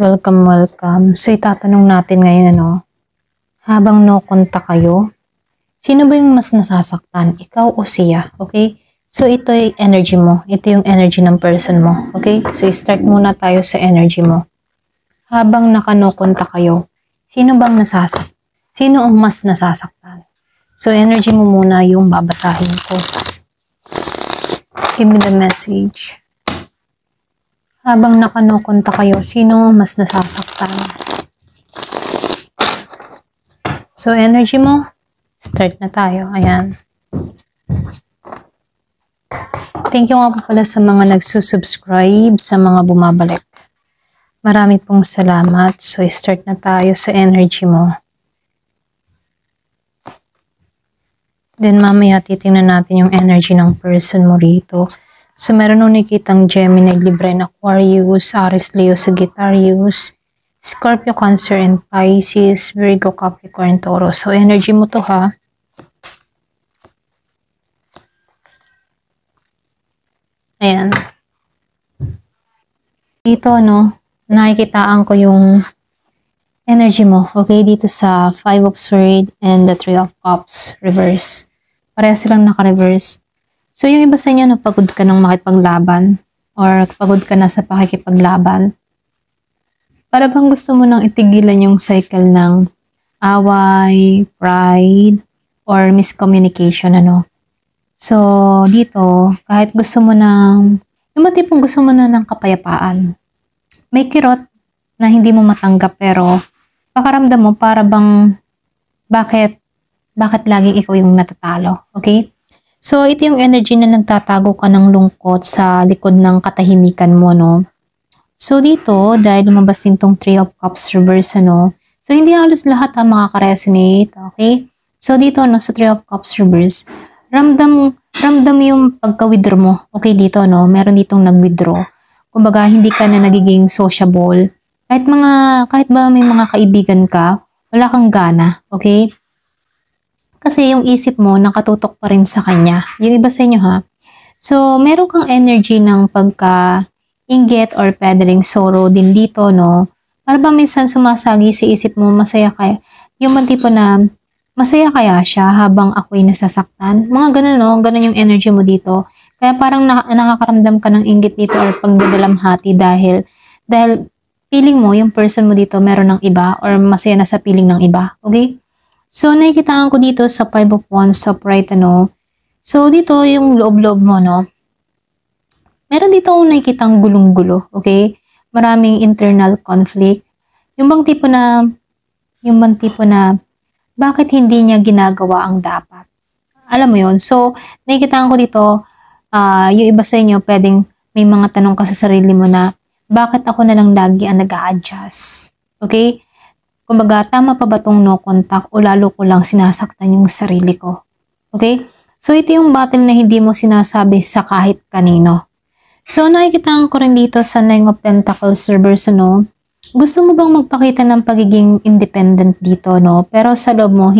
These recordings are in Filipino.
Welcome, welcome. So, itatanong natin ngayon, habang no contact kayo, sino ba yung mas nasasaktan? Ikaw o siya? Okay? So, ito yung energy mo. Ito yung energy ng person mo. Okay? So, start muna tayo sa energy mo. Habang naka-no contact kayo, sino bang nasasaktan? Sino ang mas nasasaktan? So, energy mo muna yung babasahin ko. Give me the message. Habang naka-no contact kayo, sino mas nasasaktan? So, energy mo, start na tayo. Ayan. Thank you nga po pala sa mga nagsusubscribe, sa mga bumabalik. Marami pong salamat. So, start na tayo sa energy mo. Then, mamaya titingnan natin yung energy ng person mo rito. So, meron nung nakitang Gemini, Libra, Aquarius, Aries, Leo, Sagittarius, Scorpio, Cancer, and Pisces, Virgo, Capricorn, Taurus. So, energy mo to ha. Ayan. Dito, nakikitaan ko yung energy mo. Okay, dito sa 5 of Swords and the 3 of Cups, reverse. Pareha silang naka-reverse. So, yung iba sa inyo, napagod ka ng makipaglaban or pagod ka na sa pakikipaglaban. Para bang gusto mo nang itigilan yung cycle ng away, pride, or miscommunication, So, dito, kahit gusto mo yung matipong gusto mo na ng kapayapaan. May kirot na hindi mo matanggap pero pakaramdam mo para bang bakit laging ikaw yung natatalo, okay? So, ito yung energy na nagtatago ka ng lungkot sa likod ng katahimikan mo, So, dito, dahil lumabas din tong 3 of Cups reverse, So, hindi halos lahat makaka-resonate, okay? So, dito, sa 3 of Cups reverse, ramdam yung pagka-withdraw mo. Okay, dito, meron ditong nag-withdraw. Kumbaga, hindi ka na nagiging sociable. Kahit ba may mga kaibigan ka, wala kang gana, okay? Kasi yung isip mo, nakatutok pa rin sa kanya. Yung iba sa inyo, ha? So, meron kang energy ng pagka-inggit or peddling sorrow din dito, Para ba minsan sumasagi sa isip mo, masaya kaya? Yung tipo na, masaya kaya siya habang ako'y nasasaktan? Mga ganun, Ganun yung energy mo dito. Kaya parang nakakaramdam ka ng inggit dito or pagdadalamhati dahil feeling mo, yung person mo dito meron ng iba or masaya na sa feeling ng iba. Okay? So, nakikitaan ko dito sa 5 of Wands, upright, So, dito yung loob-loob mo, Meron dito akong nakikitang gulong-gulo, okay? Maraming internal conflict. Yung bang tipo na, bakit hindi niya ginagawa ang dapat? Alam mo yon. So, nakikitaan ko dito, yung iba sa inyo, pwedeng may mga tanong ka sa sarili mo na, bakit ako na lang lagi ang nag-a-adjust? Okay? Kumbaga, tama pa ba itong no contact o lalo ko lang sinasaktan yung sarili ko? Okay? So, ito yung battle na hindi mo sinasabi sa kahit kanino. So, nakikitaan ko rin dito sa 9 of Pentacles reverse, Gusto mo bang magpakita ng pagiging independent dito, Pero sa loob mo,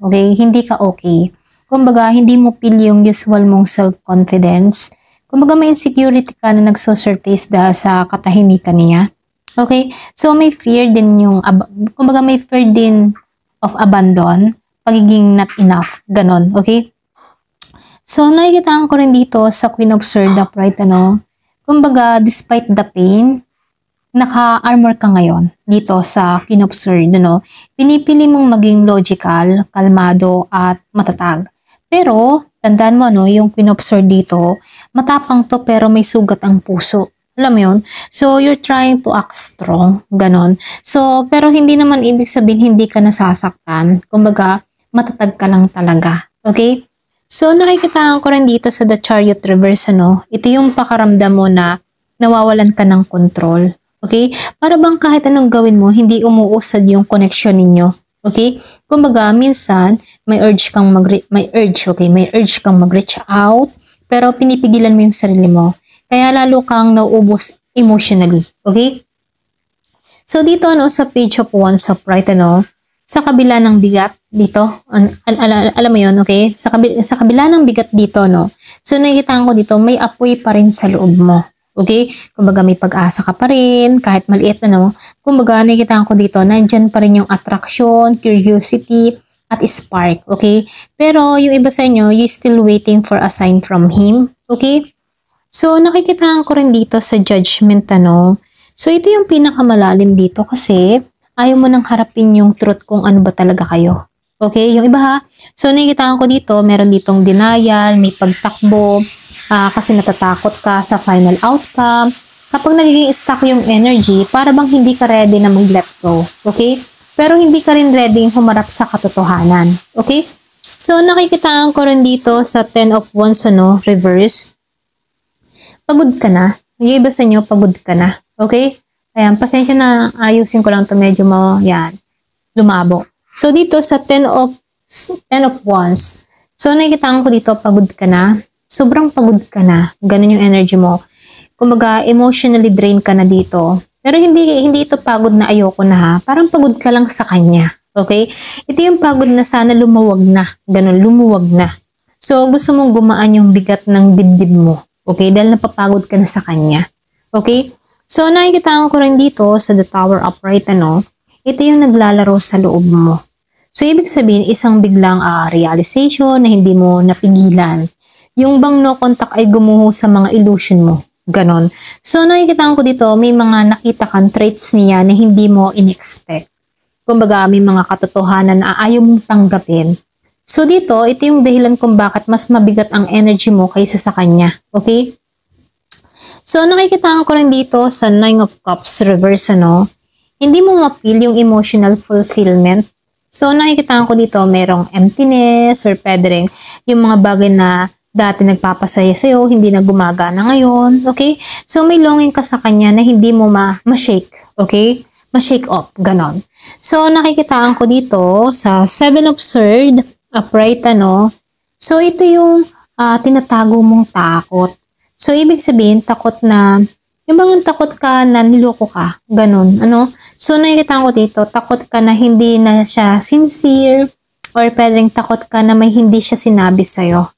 okay? Hindi ka okay. Kumbaga, hindi mo feel yung usual mong self-confidence. Kumbaga, may insecurity ka na nagso-surface dahil sa katahimikan niya. Okay? So, may fear din may fear din of abandon, pagiging not enough, ganon. Okay? So, nakikitaan ko rin dito sa Queen of Swords upright, Kumbaga, despite the pain, naka-armor ka ngayon dito sa Queen of Swords, Pinipili mong maging logical, kalmado, at matatag. Pero, tandaan mo, yung Queen of Swords dito, matapang to pero may sugat ang puso. Alam mo yun? So, you're trying to act strong. Ganon. So, pero hindi naman ibig sabihin hindi ka nasasaktan. Kumbaga, matatag ka lang talaga. Okay? So, nakikitaan ko rin dito sa The Chariot reverse, Ito yung pakaramdam mo na nawawalan ka ng control. Okay? Para bang kahit anong gawin mo, hindi umuusad yung connection ninyo. Okay? Kumbaga, minsan, may urge kang mag-reach out, pero pinipigilan mo yung sarili mo. Kaya lalo kang nauubos emotionally. Okay? So, dito, sa page of Wands upright, sa kabila ng bigat dito, alam mo yun, okay? Sa kabila ng bigat dito, So, nakikita ko dito, may apoy pa rin sa loob mo. Okay? Kumbaga may pag-asa ka pa rin, kahit maliit na no. Kumbaga nakikita ko dito, nandyan pa rin yung attraction, curiosity, at spark. Okay? Pero yung iba sa inyo, you still waiting for a sign from him. Okay? So nakikita ko rin dito sa judgment ano. So ito yung pinakamalalim dito kasi ayaw mo nang harapin yung truth kung ano ba talaga kayo. Okay? Yung iba ha. So nakikita ko dito, meron ditong denial, may pagtakbo, kasi natatakot ka sa final outcome. Kapag nagiging stuck yung energy, para bang hindi ka ready na mag-let go. Okay? Pero hindi ka rin ready humarap sa katotohanan. Okay? So, nakikitaan ko rin dito sa 10 of Wands, ano, reverse. Pagod ka na. Yung iba sa inyo, pagod ka na. Okay? Ayan, pasensya na, ayusin ko lang to medyo yan, lumabo. So, dito sa 10 of Wands. So, nakikitaan ko dito, pagod ka na. Sobrang pagod ka na. Ganun yung energy mo. Kumbaga, emotionally drained ka na dito. Pero hindi ito pagod na ayoko na ha. Parang pagod ka lang sa kanya. Okay? Ito yung pagod na sana lumuwag na. Ganun, lumuwag na. So, gusto mong gumaan yung bigat ng dibdib mo. Okay? Dahil napapagod ka na sa kanya. Okay? So, nakikita ko rin dito sa The Tower upright, ano, ito yung naglalaro sa loob mo. So, ibig sabihin, isang biglang realization na hindi mo napigilan. Yung bang no contact ay gumuho sa mga illusion mo. Ganon. So, nakikita ko dito, may mga nakita kang traits niya na hindi mo in-expect. Kumbaga, may mga katotohanan na ayaw mong tanggapin. So, dito, ito yung dahilan kung bakit mas mabigat ang energy mo kaysa sa kanya. Okay? So, nakikita ko rin dito sa 9 of Cups reverse, ano, hindi mo ma-feel yung emotional fulfillment. So, nakikita ko dito, merong emptiness or pwede rin yung mga bagay na dati nagpapasaya sa'yo, hindi na gumagana ngayon, okay? So, may longing ka sa kanya na hindi mo ma-shake, okay? Ma-shake off, ganon. So, nakikitaan ko dito sa 7 of Swords, upright, ano. So, ito yung tinatago mong takot. So, ibig sabihin, takot na, yung bang takot ka na niloko ka, ganon, ano. So, nakikitaan ko dito, takot ka na hindi na siya sincere, or pwedeng takot ka na may hindi siya sinabi sa'yo.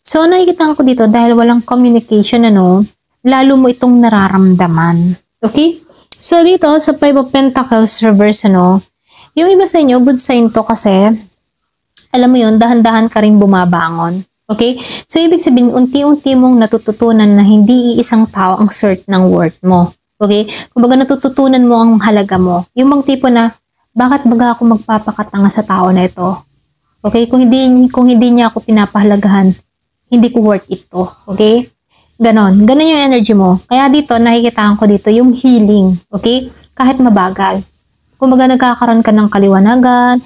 So, nakikita ko dito dahil walang communication, ano, lalo mo itong nararamdaman. Okay? So, dito sa 5 of Pentacles reverse, ano, yung iba sa inyo, good sign to kasi, alam mo yun, dahan-dahan ka rin bumabangon. Okay? So, ibig sabihin, unti-unti mong natututunan na hindi iisang tao ang sort ng worth mo. Okay? Kumbaga, natututunan mo ang halaga mo. Yung bang tipo na, bakit baga ako magpapakatanga sa tao na ito? Okay? Kung hindi niya ako pinapahalagahan, hindi ko worth it to. Okay? Ganon. Ganon yung energy mo. Kaya dito, nakikita ko dito yung healing. Okay? Kahit mabagal. Kumbaga, nagkakaroon ka ng kaliwanagan,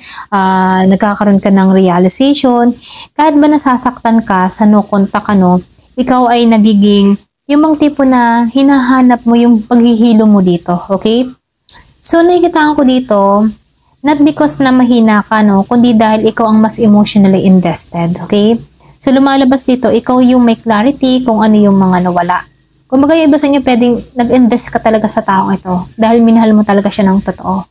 nagkakaroon ka ng realization. Kahit ba nasasaktan ka sa no contact, ano, ikaw ay nagiging yung bang tipo na hinahanap mo yung paghihilo mo dito. Okay? So, nakikita ko dito, not because na mahina ka, no, kundi dahil ikaw ang mas emotionally invested. Okay? So, lumalabas dito, ikaw yung may clarity kung ano yung mga nawala. Kung bagay iba sa inyo, pwedeng nag-invest ka talaga sa taong ito dahil minahal mo talaga siya ng totoo.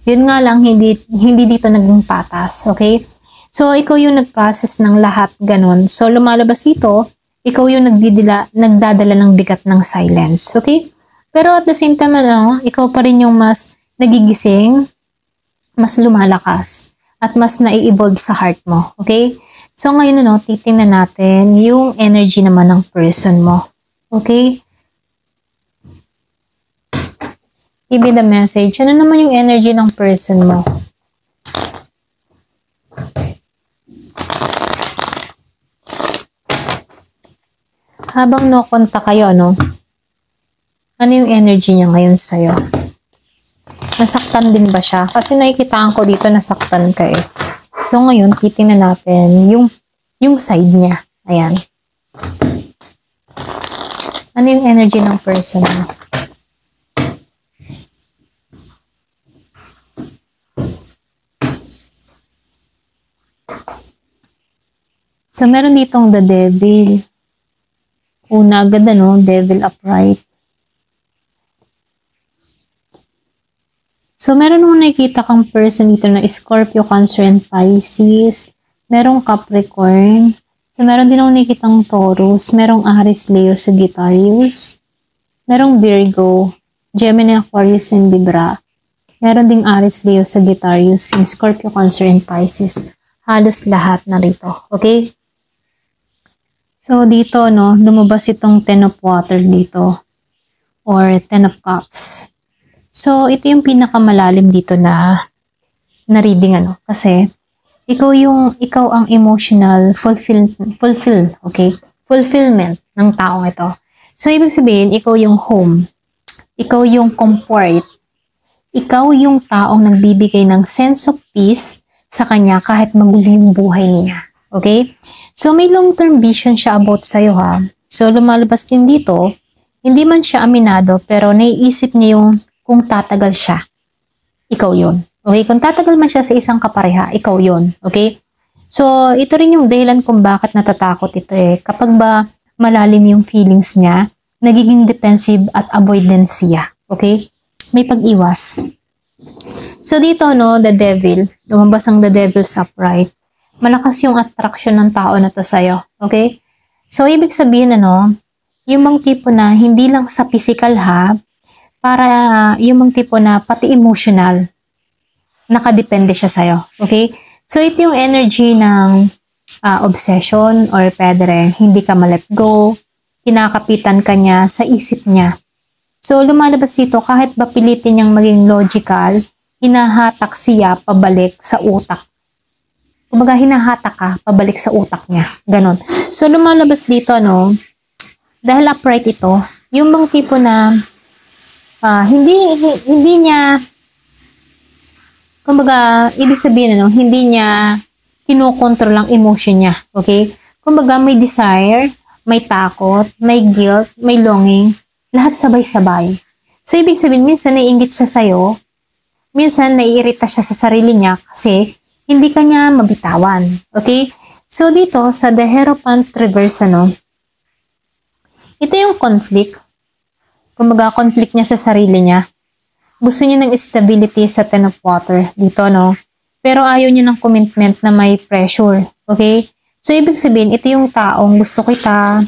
Yun nga lang, hindi dito naging patas. Okay? So, ikaw yung nag-process ng lahat, ganun. So, lumalabas dito, ikaw yung nagdadala ng bigat ng silence. Okay? Pero at the same time, ano, ikaw pa rin yung mas nagigising, mas lumalakas, at mas nai-evolve sa heart mo. Okay? So, ngayon, ano, titingnan natin yung energy naman ng person mo. Okay? Give me the message. Ano naman yung energy ng person mo? Habang no contact kayo, ano? Ano yung energy niya ngayon sa'yo? Nasaktan din ba siya? Kasi nakikitaan ko dito nasaktan ka eh. So, ngayon, titingnan natin yung side niya. Ayan. Ano yung energy ng person mo? So, meron ditong the devil. Una agad, ano, devil upright. So, meron mong nakikita kang person dito na Scorpio, Cancer, and Pisces. Merong Capricorn. So, meron din akong nakikitang Taurus. Merong Aries, Leo, Sagittarius. merong Virgo, Gemini, Aquarius, and Libra. Meron ding Aries, Leo, Sagittarius, and Scorpio, Cancer, and Pisces. Halos lahat na rito. Okay? So, dito, no, lumabas itong Ten of Water dito. Or Ten of Cups. So, ito yung pinakamalalim dito na reading, ano. Kasi, ikaw ang emotional okay? Fulfillment ng taong ito. So, ibig sabihin, ikaw yung home. Ikaw yung comfort. Ikaw yung taong nagbibigay ng sense of peace sa kanya kahit magulo yung buhay niya. Okay? So, may long-term vision siya about sa'yo, ha? So, lumalabas din dito, hindi man siya aminado, pero naiisip niya yung kung tatagal siya. Ikaw yun. Okay? Kung tatagal man siya sa isang kapareha, ikaw yun. Okay? So, ito rin yung dahilan kung bakit natatakot ito eh. Kapag ba malalim yung feelings niya, nagiging defensive at avoidance siya. Okay? May pag-iwas. So dito, no, the devil, lumabas ang the devil's upright. Malakas yung attraction ng tao na to sa'yo. Okay? So, ibig sabihin, ano, yung mga tipo na hindi lang sa physical ha, para yung mga tipo na pati emotional, nakadepende siya sa'yo. Okay? So, ito yung energy ng obsession or pwede hindi ka ma-let go, kinakapitan ka niya sa isip niya. So, lumalabas dito, kahit ba pilitin niyang maging logical, hinahatak siya pabalik sa utak. Kumbaga, hinahatak ka pabalik sa utak niya. Ganon. So, lumalabas dito, no, dahil upright ito, yung bang tipo na hindi niya, kumbaga, ibig sabihin, ano, hindi niya kinokontrol ang emotion niya. Okay? Kumbaga, may desire, may takot, may guilt, may longing, lahat sabay-sabay. So, ibig sabihin, minsan naiinggit siya sa'yo, minsan naiirita siya sa sarili niya kasi hindi ka niya mabitawan. Okay? So, dito, sa The Hierophant Reverse, ano, ito yung conflict. Kumbaga, conflict niya sa sarili niya. Gusto niya ng stability sa Ten of Water dito, no? Pero ayaw niya ng commitment na may pressure. Okay? So, ibig sabihin, ito yung taong gusto kita,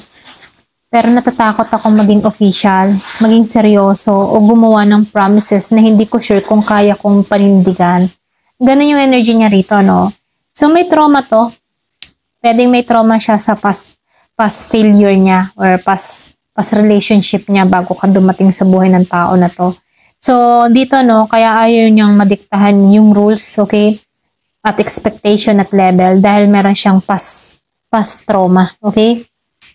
pero natatakot akong maging official, maging seryoso, o gumawa ng promises na hindi ko sure kung kaya kong panindigan. Ganun yung energy niya rito, no? So, may trauma to. Pwedeng may trauma siya sa past failure niya or past relationship niya bago ka dumating sa buhay ng tao na to. So, dito, no, kaya ayaw niyang madiktahan yung rules, okay? At expectation at level dahil meron siyang past trauma, okay?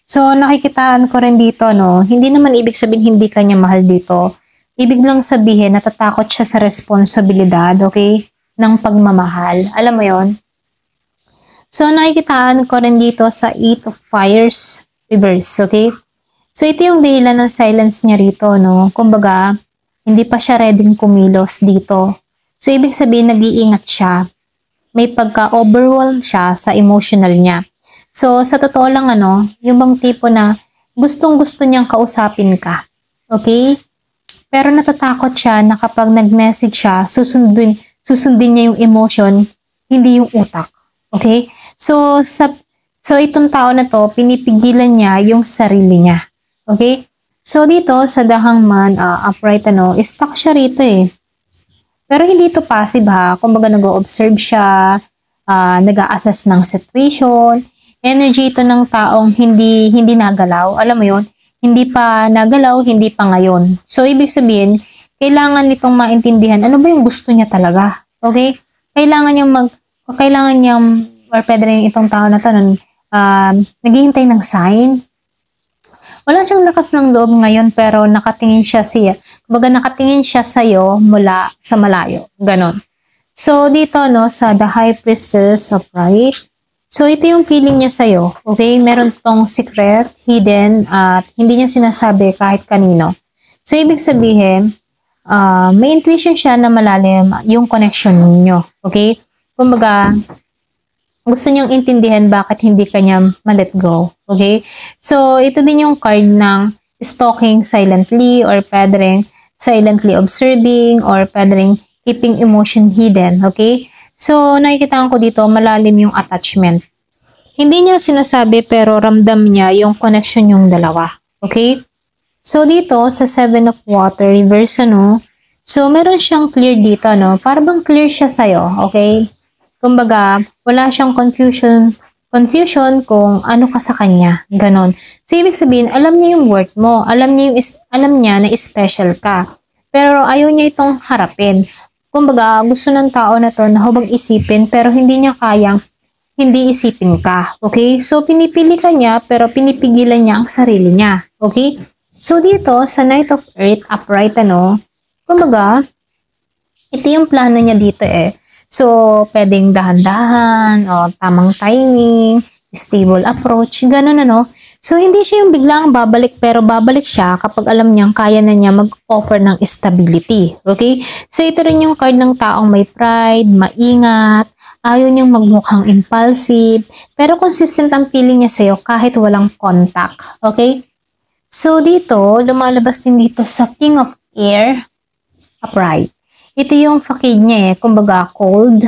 So, nakikitaan ko rin dito, no, hindi naman ibig sabihin hindi kanya mahal dito. Ibig lang sabihin, natatakot siya sa responsibilidad, okay, ng pagmamahal. Alam mo yon? So, nakikitaan ko rin dito sa Eight of Fires Reverse, okay? So, ito yung dahilan ng silence niya rito, no? Kumbaga, hindi pa siya ready kumilos dito. So, ibig sabihin, nag-iingat siya. May pagka-overwhelm siya sa emotional niya. So, sa totoo lang, ano, yung bang tipo na gustong-gusto niyang kausapin ka. Okay? Pero natatakot siya na kapag nag-message siya, susundin niya yung emotion, hindi yung utak. Okay? So itong tao na to, pinipigilan niya yung sarili niya. Okay? So, dito, sa The Hangman, upright, ano, stuck siya rito eh. Pero hindi ito passive ha. Kumbaga, nag-o-observe siya, nag-a-assess ng situation. Energy ito ng taong hindi nagalaw. Alam mo yun? Hindi pa nagalaw, hindi pa ngayon. So, ibig sabihin, kailangan nitong maintindihan ano ba yung gusto niya talaga. Okay? Kailangan niyang, or pwede rin itong tao na to, naghihintay ng sign. Wala siyang lakas ng loob ngayon, pero nakatingin siya sa'yo mula sa malayo. Ganon. So, dito, no, sa The High Priestess of Right, so, ito yung feeling niya sa'yo. Okay? Meron tong secret, hidden, at hindi niya sinasabi kahit kanino. So, ibig sabihin, may intuition siya na malalim yung connection niyo. Okay? Kumbaga, gusto niyang intindihan bakit hindi kanya ma-let go. Okay? So, ito din yung card ng stalking silently or pwede rin silently observing or pwede rin keeping emotion hidden. Okay? So, nakikita ko dito, malalim yung attachment. Hindi niya sinasabi pero ramdam niya yung connection yung dalawa. Okay? So, dito sa Seven of Water, reverse, ano, so, meron siyang clear dito, no? Para bang clear siya sa'yo, okay? Kumbaga, wala siyang confusion kung ano ka sa kanya. Ganon. So, ibig sabihin, alam niya yung worth mo. Alam niya na special ka. Pero ayaw niya itong harapin. Kumbaga, gusto ng tao na to na hubang isipin, pero hindi niya kayang hindi isipin ka. Okay? So, pinipili ka niya, pero pinipigilan niya ang sarili niya. Okay? So, dito, sa Knight of Earth, upright, ano, kumbaga, ito yung plano niya dito eh. So, pwedeng dahan-dahan, o tamang timing, stable approach, ganun ano. So, hindi siya yung biglang babalik, pero babalik siya kapag alam niyang kaya na niya mag-offer ng stability. Okay? So, ito rin yung card ng taong may pride, maingat, ayaw niyang magmukhang impulsive, pero consistent ang feeling niya sa'yo kahit walang contact. Okay? So, dito, lumalabas din dito sa King of Air, upright. Ito yung fakid niya eh, kumbaga cold,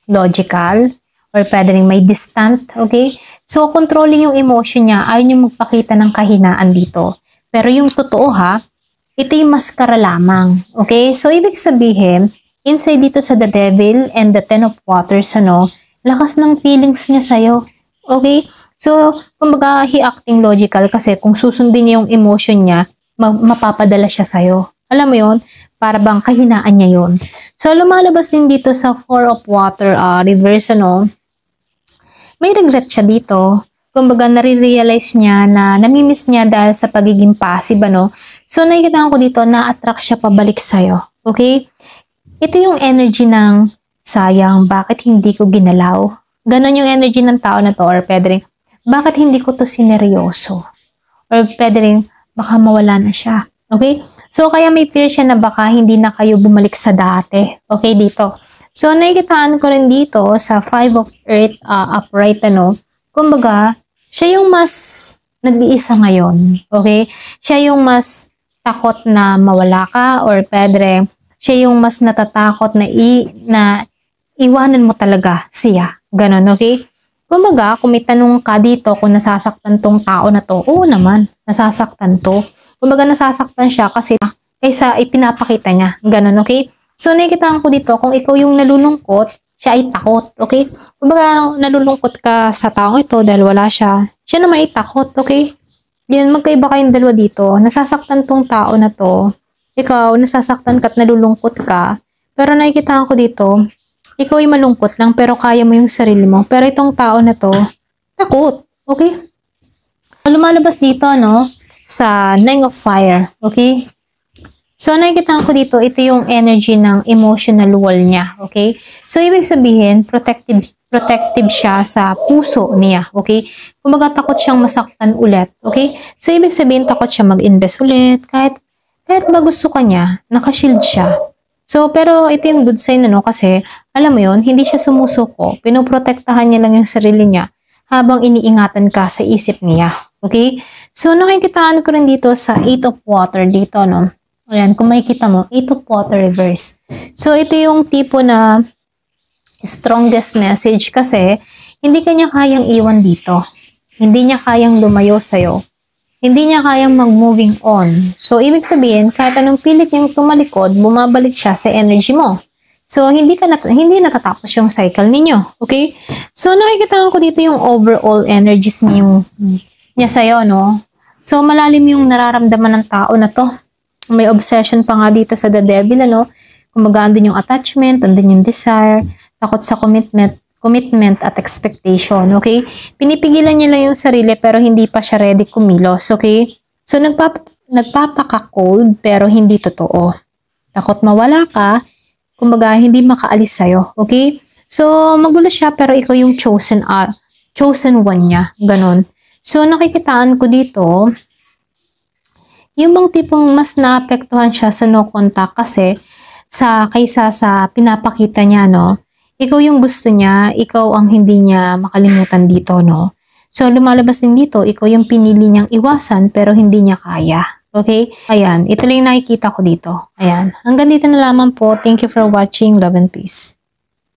logical, or pwede rin may distant, okay? So, controlling yung emotion niya, ayaw niya magpakita ng kahinaan dito. Pero yung totoo ha, ito yung maskara lamang, okay? So, ibig sabihin, inside dito sa The Devil and the Ten of Waters, ano, lakas ng feelings niya sa'yo, okay? So, kumbaga, he acting logical kasi kung susundin niya yung emotion niya, mapapadala siya sa'yo. Alam mo yon, para bang kahinaan niya yon. So, lumalabas din dito sa Four of Water, reverse, ano, may regret siya dito. Kumbaga, nare-realize niya na namimiss niya dahil sa pagiging passive, ano. So, nakikita ko dito, na-attract siya pabalik sa'yo. Okay? Ito yung energy ng sayang, bakit hindi ko ginalaw? Ganon yung energy ng tao na to, or pwede rin, bakit hindi ko to sineryoso? Or pwede rin, baka mawala na siya. Okay? So, kaya may fear siya na baka hindi na kayo bumalik sa dati. Okay, dito. So, nakikitaan ko rin dito sa Five of Earth upright, ano. Kumbaga, siya yung mas nag-iisa ngayon. Okay? Siya yung mas takot na mawala ka or pwede siya yung mas natatakot na iwanan mo talaga siya. Ganon, okay? Kumbaga, kung may tanong ka dito kung nasasaktan tong tao na to, oo naman, nasasaktan to. Kumbaga nasasaktan siya kasi kaysa ipinapakita niya. Ganon, okay? So, nakikita ko dito, kung ikaw yung nalulungkot, siya ay takot, okay? Kumbaga nalulungkot ka sa taong ito dahil wala siya, siya naman ay takot, okay? Yan, magkaiba kayong dalawa dito. Nasasaktan tong tao na to. Ikaw, nasasaktan ka at nalulungkot ka. Pero nakikita ko dito, ikaw ay malungkot lang pero kaya mo yung sarili mo. Pero itong tao na to, takot, okay? Lumalabas dito, no? Sa Nine of Fire, okay? So, nakikita ko dito, ito yung energy ng emotional wall niya, okay? So, ibig sabihin, protective siya sa puso niya, okay? Kumbaga, takot siyang masaktan ulit, okay? So, ibig sabihin, takot siya mag-invest ulit, kahit ba gusto ka niya, nakashield siya. So, pero ito yung good sign, ano, kasi, alam mo yun, hindi siya sumusuko, pinoprotektahan niya lang yung sarili niya, habang iniingatan ka sa isip niya, okay? So, nakikitaan ko rin dito sa Eight of Water dito, no? Ayan, kung makikita mo, Eight of Water reverse. So, ito yung tipo na strongest message kasi hindi kanya kayang iwan dito. Hindi niya kayang lumayo sa'yo. Hindi niya kayang mag-moving on. So, ibig sabihin, kahit anong pilit niyang tumalikod, bumabalik siya sa energy mo. So, hindi natatapos yung cycle ninyo. Okay? So, nakikita ko dito yung overall energies niya sa'yo, no? So, malalim yung nararamdaman ng tao na to. May obsession pa nga dito sa The Devil, ano? Kumbaga, andun yung attachment, andun yung desire, takot sa commitment at expectation, okay? Pinipigilan niya lang yung sarili pero hindi pa siya ready kumilos, okay? So, nagpapaka-cold pero hindi totoo. Takot mawala ka, kumbaga, hindi makaalis sa'yo, okay? So, magulo siya pero ikaw yung chosen one niya, ganon. So, nakikitaan ko dito, yung bang tipong mas naapektuhan siya sa no contact kasi kaysa sa pinapakita niya, no? Ikaw yung gusto niya, ikaw ang hindi niya makalimutan dito, no? So, lumalabas din dito, ikaw yung pinili niyang iwasan pero hindi niya kaya. Okay? Ayan, ito lang yung nakikita ko dito. Ayan. Hanggang dito na lamang po. Thank you for watching. Love and peace.